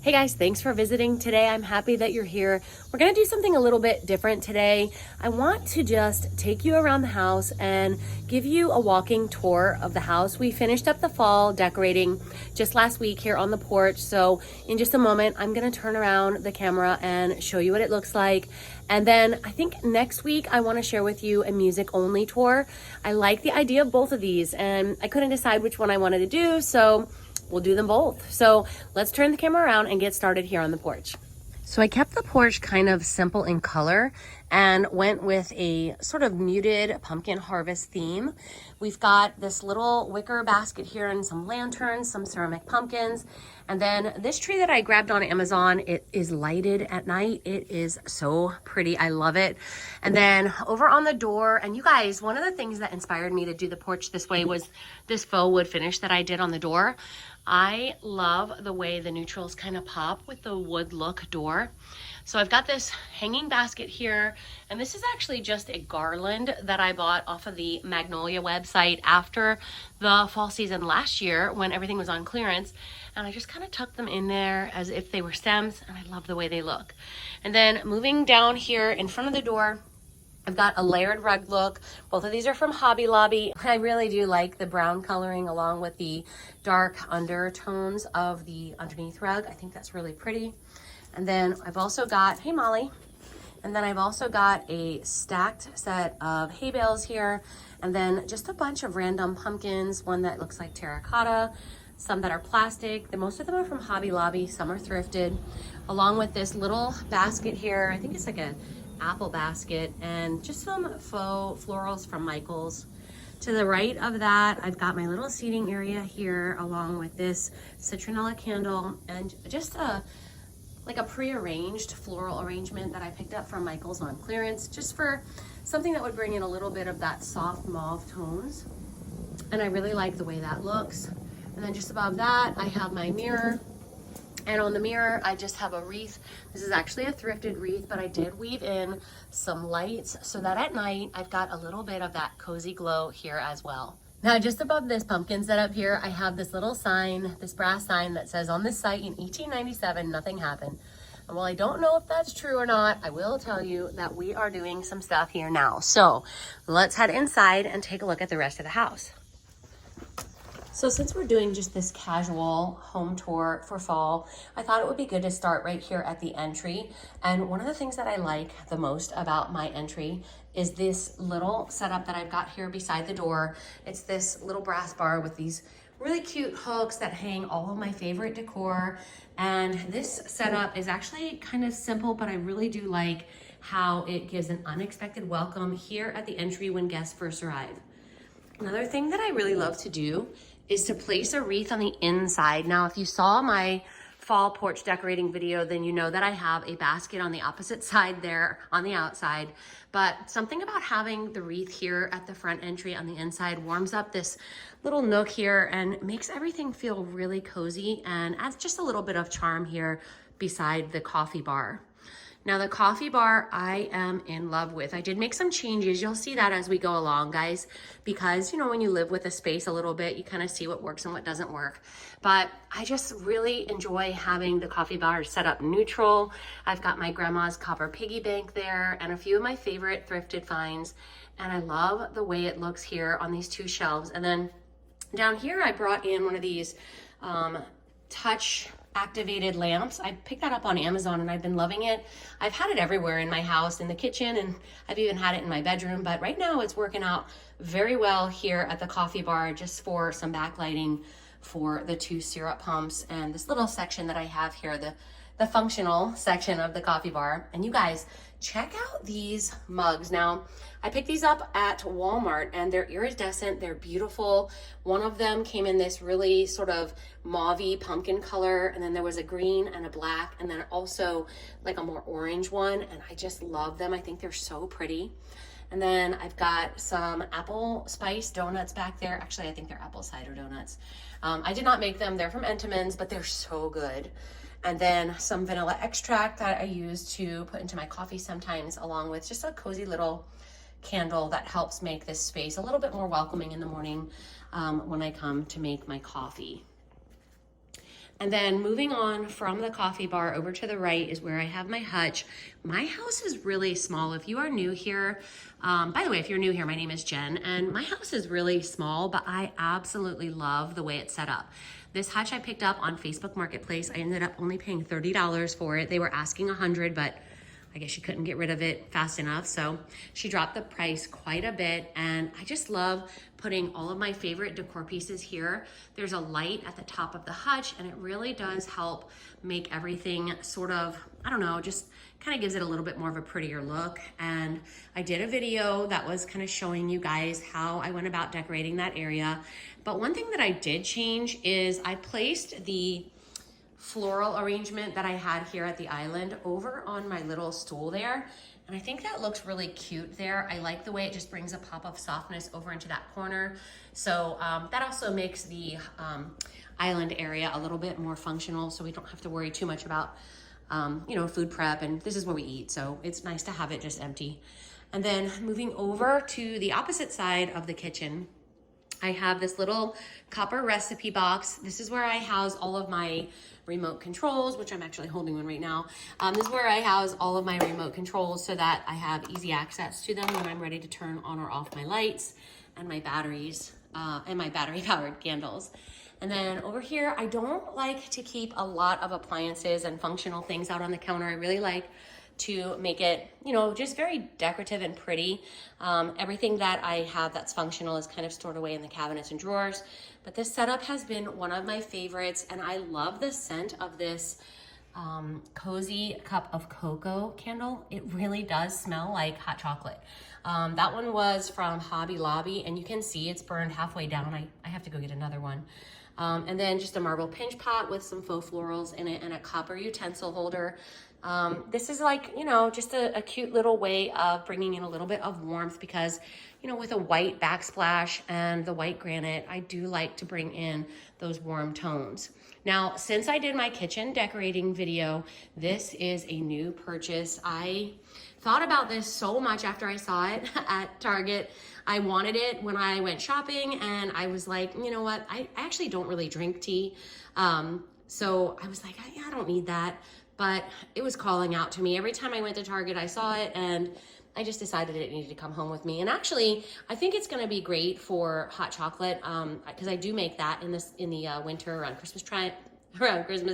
Hey guys, thanks for visiting today. I'm happy that you're here. We're gonna do something a little bit different today. I want to just take you around the house and give you a walking tour of the house. We finished up the fall decorating just last week here on the porch. So in just a moment, I'm gonna turn around the camera and show you what it looks like. And then I think next week I wanna share with you a music only tour. I like the idea of both of these and I couldn't decide which one I wanted to do, so we'll do them both. So let's turn the camera around and get started here on the porch. So I kept the porch kind of simple in color and went with a sort of muted pumpkin harvest theme. We've got this little wicker basket here and some lanterns, some ceramic pumpkins. And then this tree that I grabbed on Amazon, it is lighted at night. It is so pretty, I love it. And then over on the door, and you guys, one of the things that inspired me to do the porch this way was this faux wood finish that I did on the door. I love the way the neutrals kind of pop with the wood look door. So I've got this hanging basket here, and this is actually just a garland that I bought off of the Magnolia website after the fall season last year when everything was on clearance. And I just kind of tucked them in there as if they were stems, and I love the way they look. And then moving down here in front of the door, I've got a layered rug look. Both of these are from Hobby Lobby. I really do like the brown coloring along with the dark undertones of the underneath rug. I think that's really pretty. And then I've also got, hey Molly. And then I've also got a stacked set of hay bales here. And then just a bunch of random pumpkins, one that looks like terracotta, some that are plastic. Most of them are from Hobby Lobby, some are thrifted. Along with this little basket here. I think it's like a apple basket, and just some faux florals from Michael's. To the right of that, I've got my little seating area here along with this citronella candle and just like a pre-arranged floral arrangement that I picked up from Michael's on clearance, just for something that would bring in a little bit of that soft mauve tones. And I really like the way that looks. And then just above that, I have my mirror. And on the mirror, I just have a wreath. This is actually a thrifted wreath, but I did weave in some lights so that at night, I've got a little bit of that cozy glow here as well. Now, just above this pumpkin setup here, I have this little sign, this brass sign that says, on this site in 1897, nothing happened. And while I don't know if that's true or not, I will tell you that we are doing some stuff here now. So let's head inside and take a look at the rest of the house. So since we're doing just this casual home tour for fall, I thought it would be good to start right here at the entry. And one of the things that I like the most about my entry is this little setup that I've got here beside the door. It's this little brass bar with these really cute hooks that hang all of my favorite decor. And this setup is actually kind of simple, but I really do like how it gives an unexpected welcome here at the entry when guests first arrive. Another thing that I really love to do is to place a wreath on the inside. Now, if you saw my fall porch decorating video, then you know that I have a basket on the opposite side there on the outside. But something about having the wreath here at the front entry on the inside warms up this little nook here and makes everything feel really cozy and adds just a little bit of charm here beside the coffee bar. Now the coffee bar I am in love with. I did make some changes. You'll see that as we go along, guys, because you know, when you live with a space a little bit, you kind of see what works and what doesn't work. But I just really enjoy having the coffee bar set up neutral. I've got my grandma's copper piggy bank there and a few of my favorite thrifted finds. And I love the way it looks here on these two shelves. And then down here, I brought in one of these touch activated lamps. I picked that up on Amazon and I've been loving it. I've had it everywhere in my house, in the kitchen, and I've even had it in my bedroom, but right now it's working out very well here at the coffee bar just for some backlighting for the two syrup pumps and this little section that I have here, the functional section of the coffee bar. And you guys, check out these mugs. Now, I picked these up at Walmart and they're iridescent, they're beautiful. One of them came in this really sort of mauve-y pumpkin color, and then there was a green and a black, and then also like a more orange one, and I just love them. I think they're so pretty. And then I've got some apple spice donuts back there. Actually, I think they're apple cider donuts. I did not make them, they're from Entenmann's, but they're so good. And then some vanilla extract that I use to put into my coffee sometimes, along with just a cozy little candle that helps make this space a little bit more welcoming in the morning when I come to make my coffee. And then moving on from the coffee bar over to the right is where I have my hutch. My house is really small. If you are new here, by the way, if you're new here, my name is Jen, and my house is really small, but I absolutely love the way it's set up. This hutch I picked up on Facebook Marketplace. I ended up only paying $30 for it. They were asking $100, but I guess she couldn't get rid of it fast enough. So she dropped the price quite a bit. And I just love putting all of my favorite decor pieces here. There's a light at the top of the hutch, and it really does help make everything sort of, I don't know, just kind of gives it a little bit more of a prettier look. And I did a video that was kind of showing you guys how I went about decorating that area. But one thing that I did change is I placed the floral arrangement that I had here at the island over on my little stool there. And I think that looks really cute there. I like the way it just brings a pop of softness over into that corner. So that also makes the island area a little bit more functional, so we don't have to worry too much about you know, food prep, and this is where we eat. So it's nice to have it just empty. And then moving over to the opposite side of the kitchen, I have this little copper recipe box. This is where I house all of my remote controls, which I'm actually holding one right now. This is where I house all of my remote controls so that I have easy access to them when I'm ready to turn on or off my lights and my batteries and my battery powered candles. And then over here, I don't like to keep a lot of appliances and functional things out on the counter. I really like to make it, you know, just very decorative and pretty. Everything that I have that's functional is kind of stored away in the cabinets and drawers. But this setup has been one of my favorites, and I love the scent of this cozy cup of cocoa candle. It really does smell like hot chocolate. That one was from Hobby Lobby, and you can see it's burned halfway down. I have to go get another one. And then just a marble pinch pot with some faux florals in it and a copper utensil holder. This is like, you know, just a cute little way of bringing in a little bit of warmth because, you know, with a white backsplash and the white granite, I do like to bring in those warm tones. Now, since I did my kitchen decorating video, this is a new purchase. I thought about this so much after I saw it at Target. I wanted it when I went shopping, and I was like, you know what? I actually don't really drink tea. So I was like, I don't need that. But it was calling out to me. Every time I went to Target, I saw it, and I just decided it needed to come home with me. And actually, I think it's gonna be great for hot chocolate because I do make that in the winter around Christmas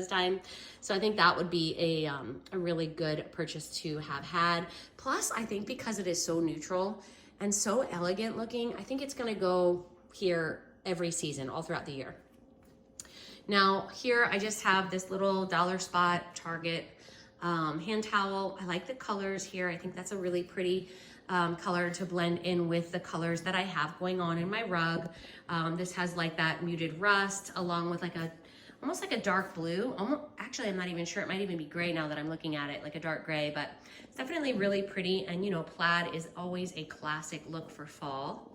time. So I think that would be a really good purchase to have had. Plus, I think because it is so neutral and so elegant looking, I think it's gonna go here every season, all throughout the year. Now here I just have this little dollar spot Target hand towel. I like the colors here. I think that's a really pretty color to blend in with the colors that I have going on in my rug. This has like that muted rust along with like almost like a dark blue. Actually, I'm not even sure. It might even be gray now that I'm looking at it, like a dark gray, but it's definitely really pretty. And you know, plaid is always a classic look for fall.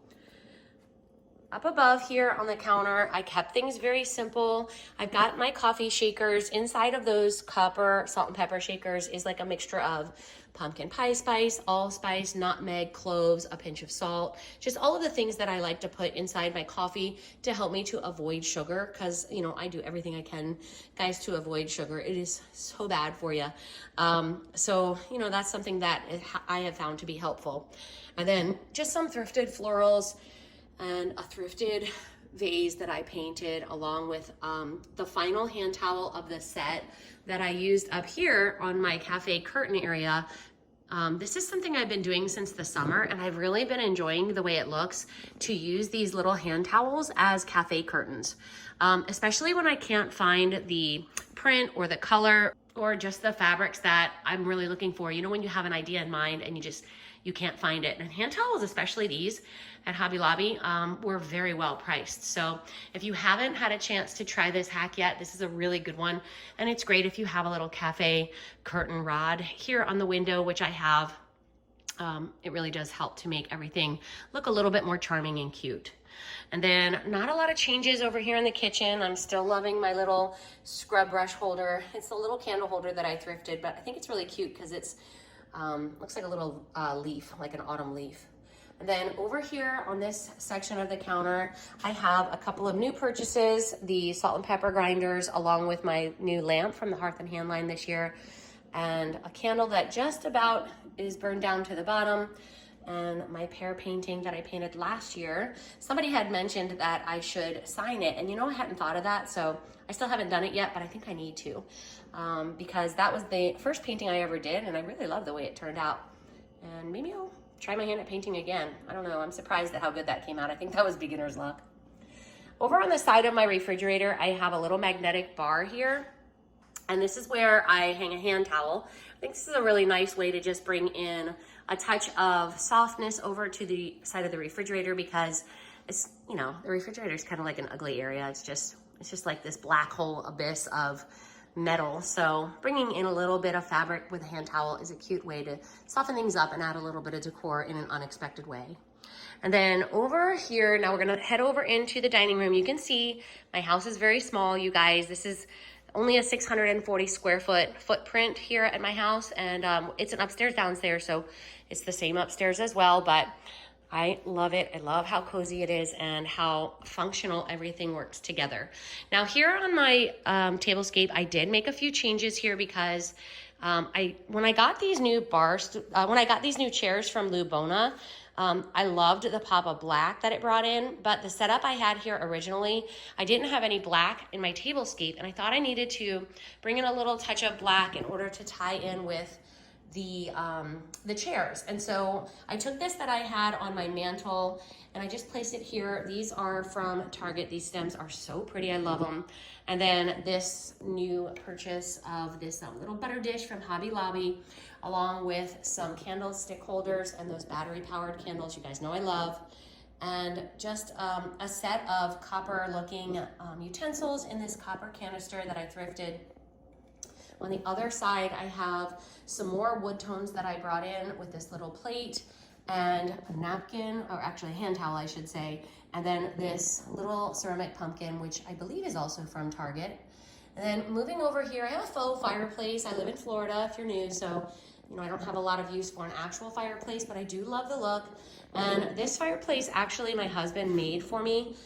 Up above here on the counter, I kept things very simple. I've got my coffee shakers. Inside of those copper salt and pepper shakers is like a mixture of pumpkin pie spice, allspice, nutmeg, cloves, a pinch of salt, just all of the things that I like to put inside my coffee to help me to avoid sugar, because, you know, I do everything I can, guys, to avoid sugar. It is so bad for you. So, you know, that's something that I have found to be helpful. And then just some thrifted florals and a thrifted vase that I painted along with the final hand towel of the set that I used up here on my cafe curtain area. This is something I've been doing since the summer, and I've really been enjoying the way it looks to use these little hand towels as cafe curtains, especially when I can't find the print or the color or just the fabrics that I'm really looking for. You know, when you have an idea in mind and you can't find it. And hand towels, especially these at Hobby Lobby, were very well priced. So if you haven't had a chance to try this hack yet, this is a really good one. And it's great if you have a little cafe curtain rod here on the window, which I have. It really does help to make everything look a little bit more charming and cute. And then not a lot of changes over here in the kitchen. I'm still loving my little scrub brush holder. It's the little candle holder that I thrifted, but I think it's really cute because it's looks like a little leaf, like an autumn leaf. And then over here on this section of the counter, I have a couple of new purchases, the salt and pepper grinders, along with my new lamp from the Hearth and Hand line this year, and a candle that just about is burned down to the bottom, and my pear painting that I painted last year. Somebody had mentioned that I should sign it, and you know, I hadn't thought of that, so I still haven't done it yet, but I think I need to, because that was the first painting I ever did, and I really love the way it turned out. And maybe I'll try my hand at painting again. I don't know, I'm surprised at how good that came out. I think that was beginner's luck. Over on the side of my refrigerator, I have a little magnetic bar here, and this is where I hang a hand towel. I think this is a really nice way to just bring in a touch of softness over to the side of the refrigerator, because it's, you know, the refrigerator is kind of like an ugly area. It's just like this black hole abyss of metal. So bringing in a little bit of fabric with a hand towel is a cute way to soften things up and add a little bit of decor in an unexpected way. And then over here, now we're gonna head over into the dining room. You can see my house is very small, you guys. This is only a 640 square foot footprint here at my house, and it's an upstairs downstairs, so it's the same upstairs as well, but I love it. I love how cozy it is and how functional everything works together. Now here on my tablescape, I did make a few changes here because when I got these new chairs from BONA, I loved the pop of black that it brought in, but the setup I had here originally, I didn't have any black in my tablescape, and I thought I needed to bring in a little touch of black in order to tie in with the chairs. And so I took this that I had on my mantle and I just placed it here. These are from Target. These stems are so pretty. I love them. And then this new purchase of this little butter dish from Hobby Lobby, along with some candlestick holders and those battery powered candles you guys know I love. And just a set of copper looking utensils in this copper canister that I thrifted. On the other side, I have some more wood tones that I brought in with this little plate and a napkin, or actually a hand towel, I should say, and then this little ceramic pumpkin, which I believe is also from Target. And then moving over here, I have a faux fireplace. I live in Florida, if you're new, so you know, I don't have a lot of use for an actual fireplace, but I do love the look. And this fireplace, actually, my husband made for me.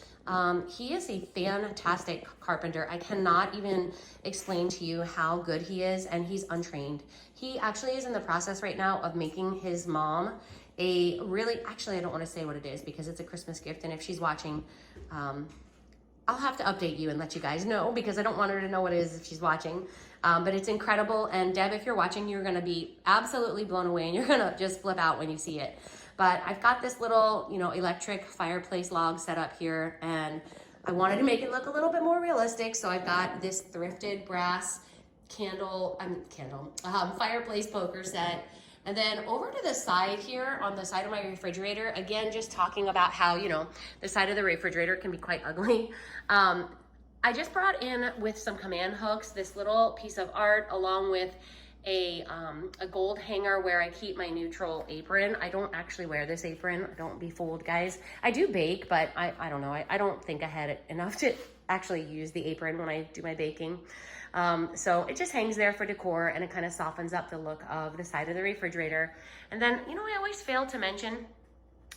He is a fantastic carpenter. I cannot even explain to you how good he is, and he's untrained. He actually is in the process right now of making his mom a really, actually I don't want to say what it is because it's a Christmas gift, and if she's watching, I'll have to update you and let you guys know because I don't want her to know what it is if she's watching. But it's incredible, and Deb, if you're watching, you're gonna be absolutely blown away and you're gonna just flip out when you see it. But I've got this little, you know, electric fireplace log set up here, and I wanted to make it look a little bit more realistic. So I've got this thrifted brass fireplace poker set. And then over to the side here, on the side of my refrigerator, again, just talking about how, you know, the side of the refrigerator can be quite ugly. I just brought in with some command hooks, this little piece of art along with a gold hanger where I keep my neutral apron. I don't actually wear this apron. Don't be fooled, guys. I do bake, but I don't know. I don't think I had enough to actually use the apron when I do my baking. So it just hangs there for decor, and it kind of softens up the look of the side of the refrigerator. And then, you know, I always fail to mention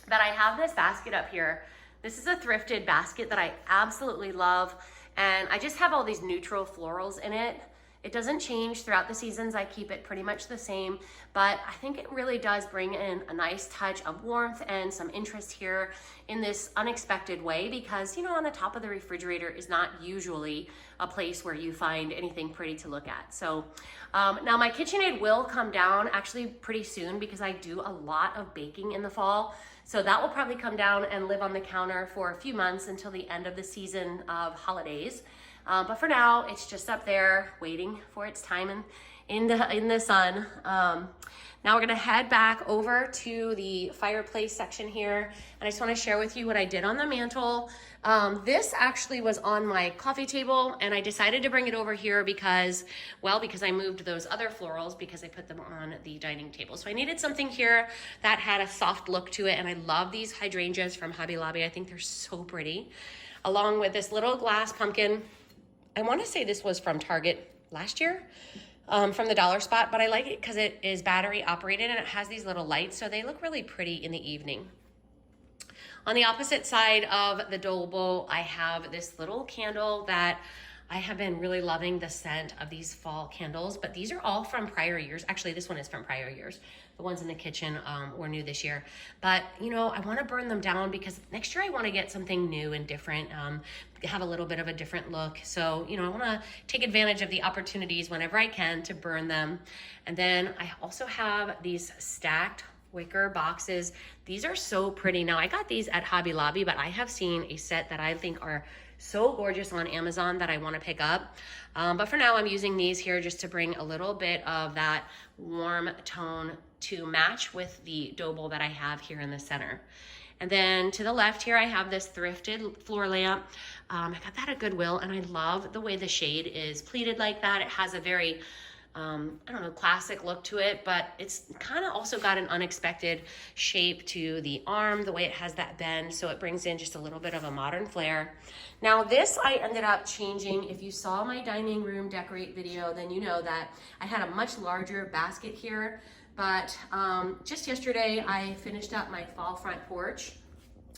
that I have this basket up here. This is a thrifted basket that I absolutely love. And I just have all these neutral florals in it. It doesn't change throughout the seasons. I keep it pretty much the same, but I think it really does bring in a nice touch of warmth and some interest here in this unexpected way, because, you know, on the top of the refrigerator is not usually a place where you find anything pretty to look at. So now my KitchenAid will come down actually pretty soon because I do a lot of baking in the fall. So that will probably come down and live on the counter for a few months until the end of the season of holidays. But for now, it's just up there waiting for its time in the sun. Now we're gonna head back over to the fireplace section here. And I just wanna share with you what I did on the mantle. This actually was on my coffee table, and I decided to bring it over here because I moved those other florals because I put them on the dining table. So I needed something here that had a soft look to it, and I love these hydrangeas from Hobby Lobby. I think they're so pretty. Along with this little glass pumpkin. I want to say this was from Target last year, from the dollar spot, but I like it because it is battery operated and it has these little lights, so they look really pretty in the evening. On the opposite side of the dole bowl, I have this little candle that I have been really loving the scent of these fall candles, but these are all from prior years. Actually, this one is from prior years. The ones in the kitchen were new this year. But, you know, I want to burn them down because next year I want to get something new and different, have a little bit of a different look. So, you know, I want to take advantage of the opportunities whenever I can to burn them. And then I also have these stacked wicker boxes. These are so pretty. Now, I got these at Hobby Lobby, but I have seen a set that I think are so gorgeous on Amazon that I want to pick up. But for now, I'm using these here just to bring a little bit of that warm tone to match with the dough bowl that I have here in the center. And then to the left here, I have this thrifted floor lamp. I got that at Goodwill, and I love the way the shade is pleated like that. It has a very I don't know, classic look to it, but it's kind of also got an unexpected shape to the arm, the way it has that bend, so it brings in just a little bit of a modern flair. Now this I ended up changing. If you saw my dining room decorate video, then you know that I had a much larger basket here, but just yesterday I finished up my fall front porch,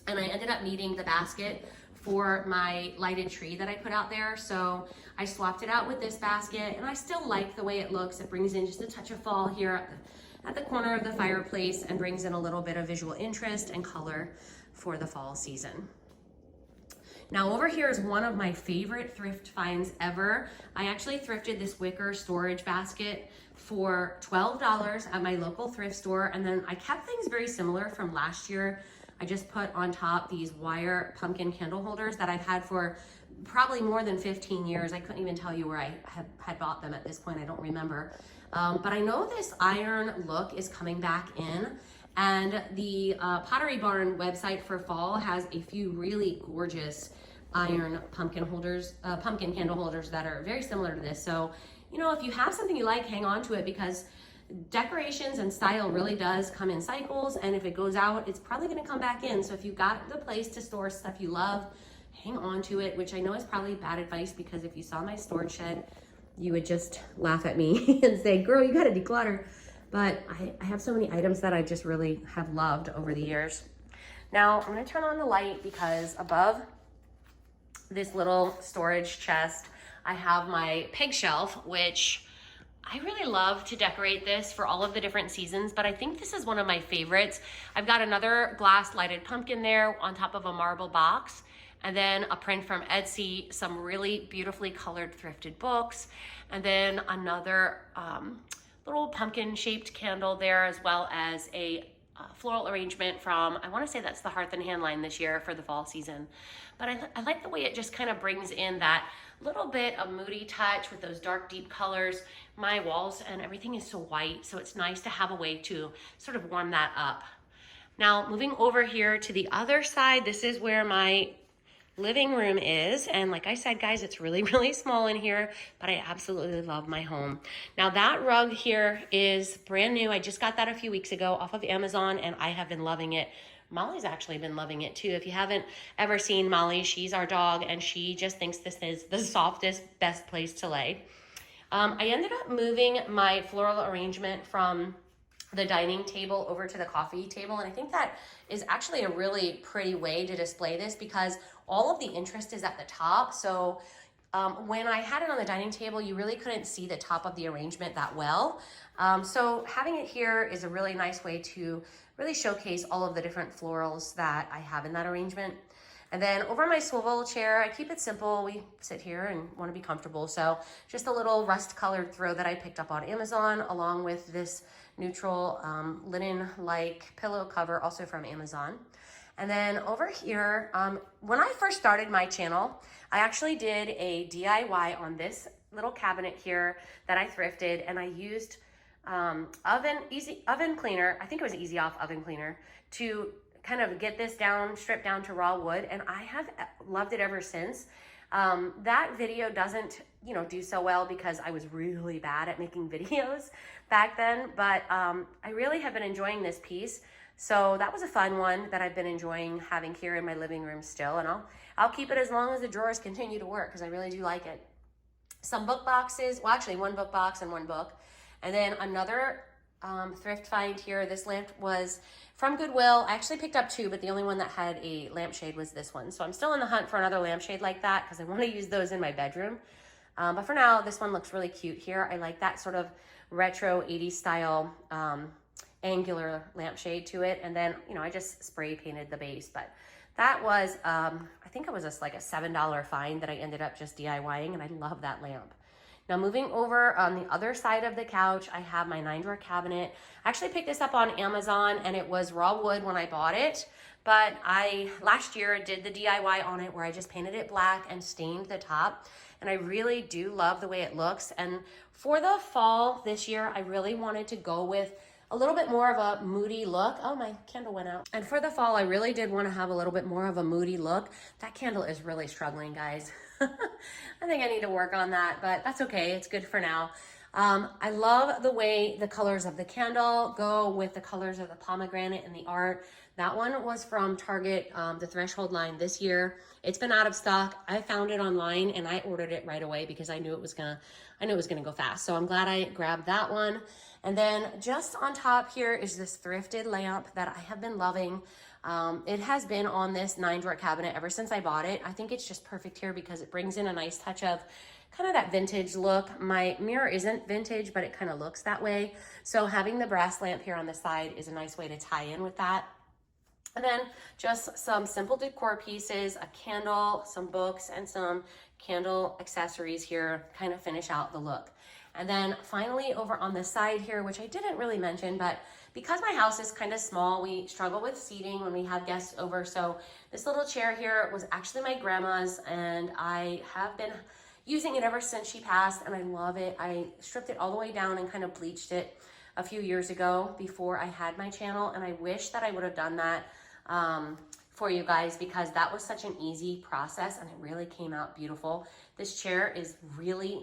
and I ended up needing the basket for my lighted tree that I put out there. So I swapped it out with this basket, and I still like the way it looks. It brings in just a touch of fall here at the corner of the fireplace and brings in a little bit of visual interest and color for the fall season. Now over here is one of my favorite thrift finds ever. I actually thrifted this wicker storage basket for $12 at my local thrift store, and then I kept things very similar from last year. I just put on top these wire pumpkin candle holders that I've had for probably more than 15 years. I couldn't even tell you where I had bought them at this point. I don't remember. But I know this iron look is coming back in, and the Pottery Barn website for fall has a few really gorgeous iron pumpkin holders, pumpkin candle holders that are very similar to this. So, you know, if you have something you like, hang on to it, because decorations and style really does come in cycles, and if it goes out, it's probably going to come back in. So if you've got the place to store stuff you love, hang on to it, which I know is probably bad advice, because if you saw my storage shed, you would just laugh at me and say, girl, you got to declutter. But I have so many items that I just really have loved over the years. Now I'm going to turn on the light, because above this little storage chest, I have my pig shelf, which I really love to decorate this for all of the different seasons, but I think this is one of my favorites. I've got another glass lighted pumpkin there on top of a marble box, and then a print from Etsy, some really beautifully colored thrifted books, and then another little pumpkin shaped candle there, as well as a floral arrangement from, I want to say that's the Hearth and Hand line this year for the fall season. But I like the way it just kind of brings in that little bit of moody touch with those dark, deep colors. My walls and everything is so white, so it's nice to have a way to sort of warm that up. Now, moving over here to the other side, this is where my living room is, and like I said, guys, it's really, really small in here, but I absolutely love my home. Now that rug here is brand new. I just got that a few weeks ago off of Amazon, and I have been loving it. Molly's actually been loving it too. If you haven't ever seen Molly, she's our dog, and she just thinks this is the softest, best place to lay. I ended up moving my floral arrangement from the dining table over to the coffee table, and I think that is actually a really pretty way to display this, because all of the interest is at the top. So when I had it on the dining table, you really couldn't see the top of the arrangement that well. So having it here is a really nice way to really showcase all of the different florals that I have in that arrangement. And then over my swivel chair, I keep it simple. We sit here and want to be comfortable. So just a little rust colored throw that I picked up on Amazon, along with this neutral linen-like pillow cover, also from Amazon. And then over here, when I first started my channel, I actually did a DIY on this little cabinet here that I thrifted, and I used oven cleaner. I think it was Easy Off oven cleaner to kind of get this down, stripped down to raw wood, and I have loved it ever since. That video doesn't, do so well because I was really bad at making videos back then, but I really have been enjoying this piece. So that was a fun one that I've been enjoying having here in my living room still, and I'll keep it as long as the drawers continue to work, because I really do like it. Some book boxes, well, actually one book box and one book, and then another thrift find here. This lamp was from Goodwill. I actually picked up two, but the only one that had a lampshade was this one. So I'm still in the hunt for another lampshade like that because I want to use those in my bedroom. But for now, this one looks really cute here. I like that sort of retro 80s style angular lampshade to it. And then, you know, I just spray painted the base, but that was, I think it was just like a $7 find that I ended up just DIYing, and I love that lamp. Now moving over on the other side of the couch, I have my 9-drawer cabinet. I actually picked this up on Amazon, and it was raw wood when I bought it, but I last year did the DIY on it where I just painted it black and stained the top, and I really do love the way it looks. And for the fall this year, I really wanted to go with a little bit more of a moody look. Oh, my candle went out. And for the fall, I really did want to have a little bit more of a moody look. That candle is really struggling, guys. I think I need to work on that, but that's okay. It's good for now. I love the way the colors of the candle go with the colors of the pomegranate and the art. That one was from Target, the Threshold line this year. It's been out of stock. I found it online and I ordered it right away because I knew it was gonna go fast. So I'm glad I grabbed that one. And then just on top here is this thrifted lamp that I have been loving. It has been on this 9-drawer cabinet ever since I bought it. I think it's just perfect here because it brings in a nice touch of kind of that vintage look. My mirror isn't vintage, but it kind of looks that way. So having the brass lamp here on the side is a nice way to tie in with that. And then just some simple decor pieces, a candle, some books, and some candle accessories here kind of finish out the look. And then finally over on the side here, which I didn't really mention, but because my house is kind of small, we struggle with seating when we have guests over. So this little chair here was actually my grandma's, and I have been using it ever since she passed, and I love it. I stripped it all the way down and kind of bleached it a few years ago before I had my channel, and I wish that I would have done that for you guys because that was such an easy process and it really came out beautiful. This chair is really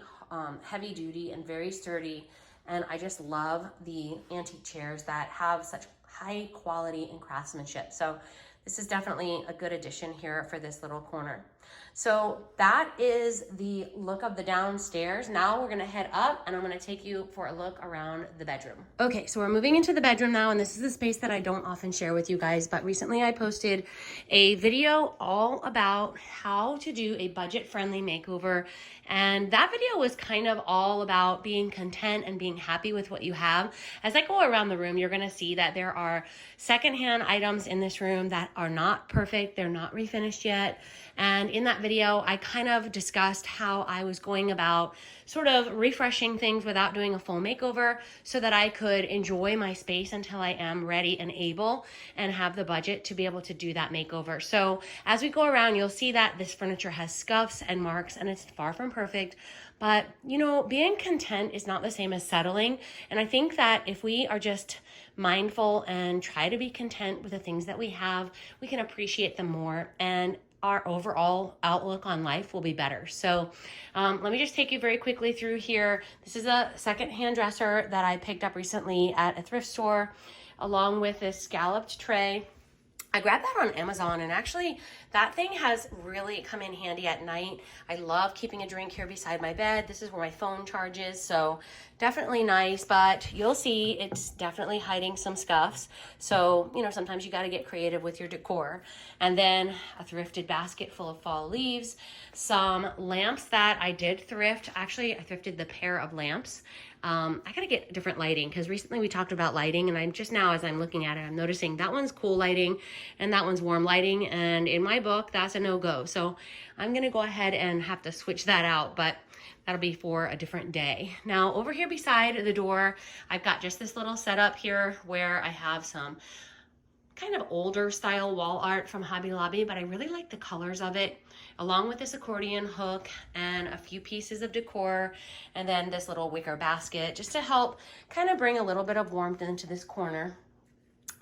heavy duty and very sturdy, and I just love the antique chairs that have such high quality and craftsmanship. So this is definitely a good addition here for this little corner. So that is the look of the downstairs. Now we're gonna head up and I'm gonna take you for a look around the bedroom. Okay, so we're moving into the bedroom now, and this is the space that I don't often share with you guys, but recently I posted a video all about how to do a budget-friendly makeover. And that video was kind of all about being content and being happy with what you have. As I go around the room, you're gonna see that there are secondhand items in this room that are not perfect, they're not refinished yet. And in that video, I kind of discussed how I was going about sort of refreshing things without doing a full makeover so that I could enjoy my space until I am ready and able and have the budget to be able to do that makeover. So as we go around, you'll see that this furniture has scuffs and marks and it's far from perfect. But, you know, being content is not the same as settling. And I think that if we are just mindful and try to be content with the things that we have, we can appreciate them more, and our overall outlook on life will be better. So let me just take you very quickly through here. This is a secondhand dresser that I picked up recently at a thrift store, along with this scalloped tray. I grabbed that on Amazon, and actually that thing has really come in handy at night. I love keeping a drink here beside my bed. This is where my phone charges, so definitely nice, but you'll see it's definitely hiding some scuffs. So, you know, sometimes you got to get creative with your decor. And then a thrifted basket full of fall leaves, some lamps that I did thrift. Actually, I thrifted the pair of lamps. I gotta get different lighting because recently we talked about lighting, and I'm just now, as I'm looking at it, I'm noticing that one's cool lighting and that one's warm lighting, and in my book that's a no-go. So I'm gonna go ahead and have to switch that out, but that'll be for a different day. Now over here beside the door, I've got just this little setup here where I have some kind of older style wall art from Hobby Lobby, but I really like the colors of it, along with this accordion hook and a few pieces of decor, and then this little wicker basket just to help kind of bring a little bit of warmth into this corner.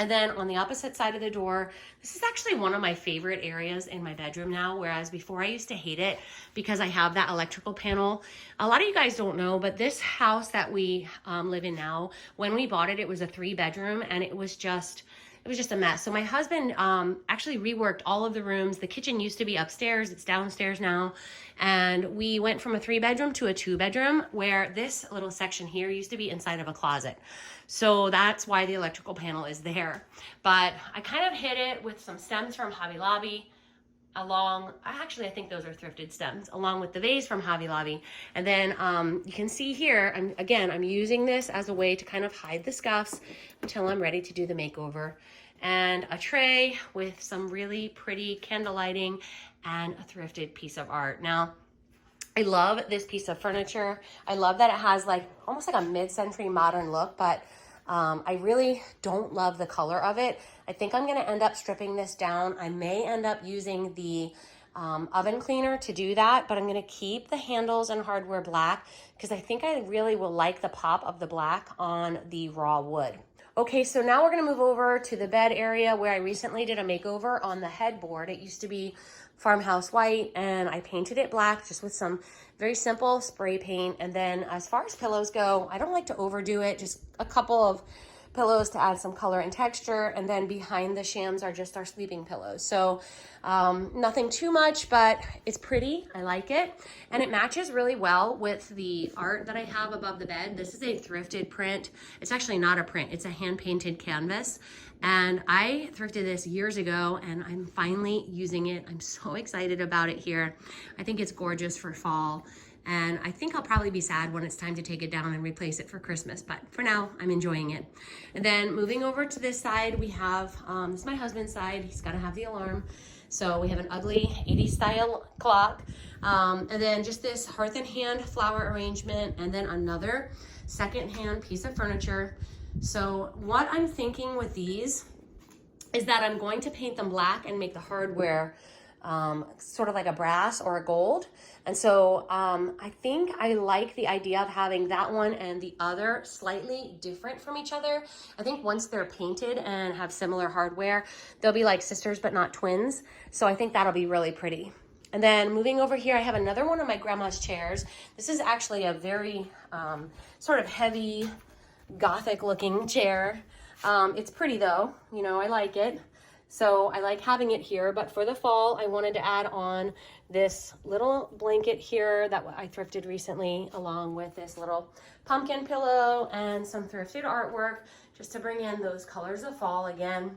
And then on the opposite side of the door, this is actually one of my favorite areas in my bedroom now, whereas before I used to hate it because I have that electrical panel. A lot of you guys don't know, but this house that we live in now, when we bought it, it was a 3-bedroom, and it was just it was just a mess. So my husband actually reworked all of the rooms. The kitchen used to be upstairs, it's downstairs now. And we went from a 3-bedroom to a 2-bedroom, where this little section here used to be inside of a closet. So that's why the electrical panel is there. But I kind of hid it with some stems from Hobby Lobby, I think those are thrifted stems, along with the vase from Hobby Lobby. And then you can see here, I'm using this as a way to kind of hide the scuffs until I'm ready to do the makeover. And a tray with some really pretty candle lighting and a thrifted piece of art. Now, I love this piece of furniture. I love that it has like almost like a mid-century modern look, but I really don't love the color of it. I think I'm gonna end up stripping this down. I may end up using the oven cleaner to do that, but I'm gonna keep the handles and hardware black because I think I really will like the pop of the black on the raw wood. Okay, so now we're gonna move over to the bed area where I recently did a makeover on the headboard. It used to be farmhouse white, and I painted it black just with some very simple spray paint. And then as far as pillows go, I don't like to overdo it, just a couple of pillows to add some color and texture. And then behind the shams are just our sleeping pillows. So nothing too much, but it's pretty. I like it. And it matches really well with the art that I have above the bed. This is a thrifted print. It's actually not a print. It's a hand-painted canvas. And I thrifted this years ago, and I'm finally using it. I'm so excited about it here. I think it's gorgeous for fall. And I think I'll probably be sad when it's time to take it down and replace it for Christmas, but for now, I'm enjoying it. And then moving over to this side, we have, this is my husband's side. He's gotta have the alarm. So we have an ugly 80s style clock. And then just this hearth and hand flower arrangement, and then another secondhand piece of furniture. So what I'm thinking with these is that I'm going to paint them black and make the hardware sort of like a brass or a gold. And so I think I like the idea of having that one and the other slightly different from each other. I think once they're painted and have similar hardware, they'll be like sisters but not twins. So I think that'll be really pretty. And then moving over here, I have another one of my grandma's chairs. This is actually a very sort of heavy Gothic looking chair. It's pretty though, you know, I like it. So I like having it here, but for the fall, I wanted to add on this little blanket here that I thrifted recently, along with this little pumpkin pillow and some thrifted artwork, just to bring in those colors of fall again.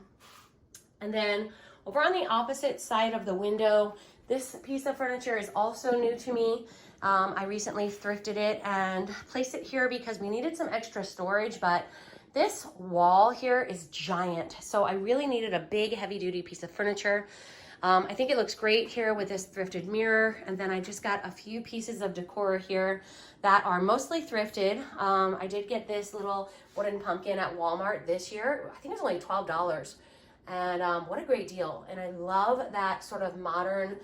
And then over on the opposite side of the window, this piece of furniture is also new to me. I recently thrifted it and placed it here because we needed some extra storage, but this wall here is giant. So I really needed a big heavy duty piece of furniture. I think it looks great here with this thrifted mirror. And then I just got a few pieces of decor here that are mostly thrifted. I did get this little wooden pumpkin at Walmart this year. I think it was only $12. And what a great deal. And I love that sort of modern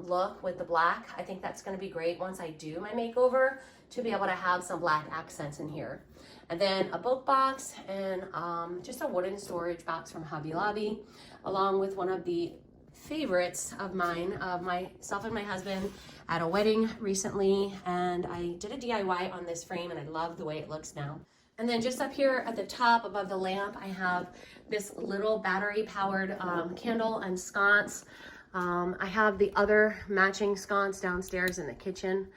look with the black. I think that's gonna be great once I do my makeover, to be able to have some black accents in here. And then a book box and just a wooden storage box from Hobby Lobby, along with one of the favorites of mine, of myself and my husband at a wedding recently. And I did a DIY on this frame and I love the way it looks now. And then just up here at the top above the lamp, I have this little battery powered candle and sconce. I have the other matching sconce downstairs in the kitchen,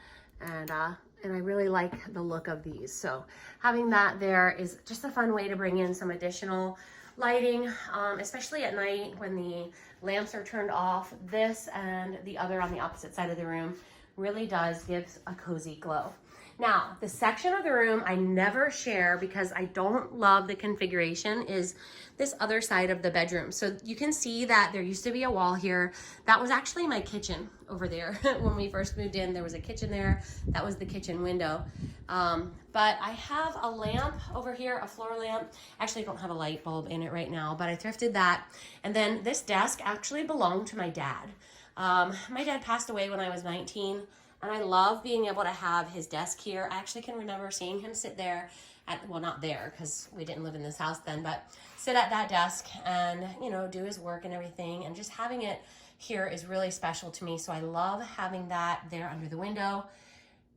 and I really like the look of these. So having that there is just a fun way to bring in some additional lighting, especially at night when the lamps are turned off. This and the other on the opposite side of the room really does give a cozy glow. Now, the section of the room I never share because I don't love the configuration is this other side of the bedroom. So you can see that there used to be a wall here. That was actually my kitchen over there. When we first moved in, there was a kitchen there. That was the kitchen window. But I have a lamp over here, a floor lamp. Actually, I don't have a light bulb in it right now, but I thrifted that. And then this desk actually belonged to my dad. My dad passed away when I was 19. And I love being able to have his desk here. I actually can remember seeing him sit there at, well, not there because we didn't live in this house then, but sit at that desk and, you know, do his work and everything. And just having it here is really special to me. So I love having that there under the window.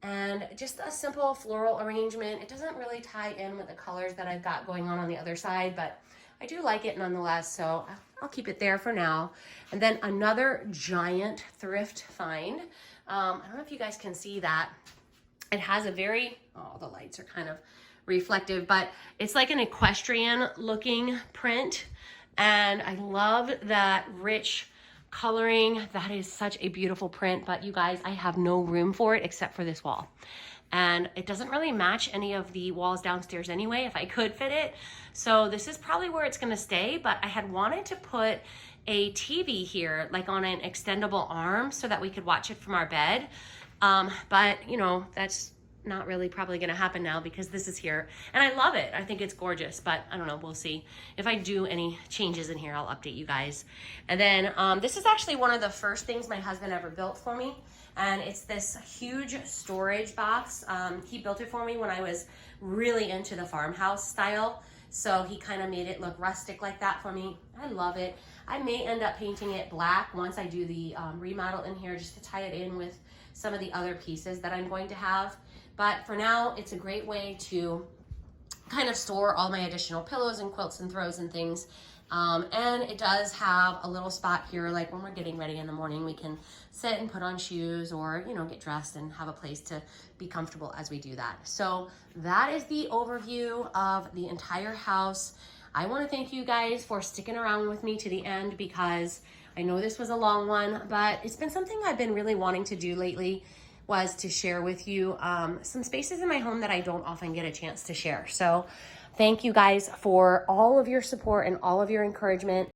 And just a simple floral arrangement. It doesn't really tie in with the colors that I've got going on the other side, but I do like it nonetheless, so I'll keep it there for now. And then another giant thrift find. I don't know if you guys can see that. It has a very, oh, the lights are kind of reflective, but it's like an equestrian looking print. And I love that rich coloring. That is such a beautiful print, but you guys, I have no room for it except for this wall. And it doesn't really match any of the walls downstairs anyway, if I could fit it. So this is probably where it's gonna stay, but I had wanted to put a TV here, like on an extendable arm so that we could watch it from our bed. But you know, that's not really probably gonna happen now because this is here. And I love it, I think it's gorgeous, but I don't know, we'll see. If I do any changes in here, I'll update you guys. And then this is actually one of the first things my husband ever built for me. And it's this huge storage box. He built it for me when I was really into the farmhouse style. So he kind of made it look rustic like that for me. I love it. I may end up painting it black once I do the remodel in here, just to tie it in with some of the other pieces that I'm going to have. But for now, it's a great way to kind of store all my additional pillows and quilts and throws and things. And it does have a little spot here, like when we're getting ready in the morning, we can sit and put on shoes or, you know, get dressed and have a place to be comfortable as we do that. So that is the overview of the entire house. I want to thank you guys for sticking around with me to the end because I know this was a long one, but it's been something I've been really wanting to do lately, was to share with you some spaces in my home that I don't often get a chance to share. So thank you guys for all of your support and all of your encouragement.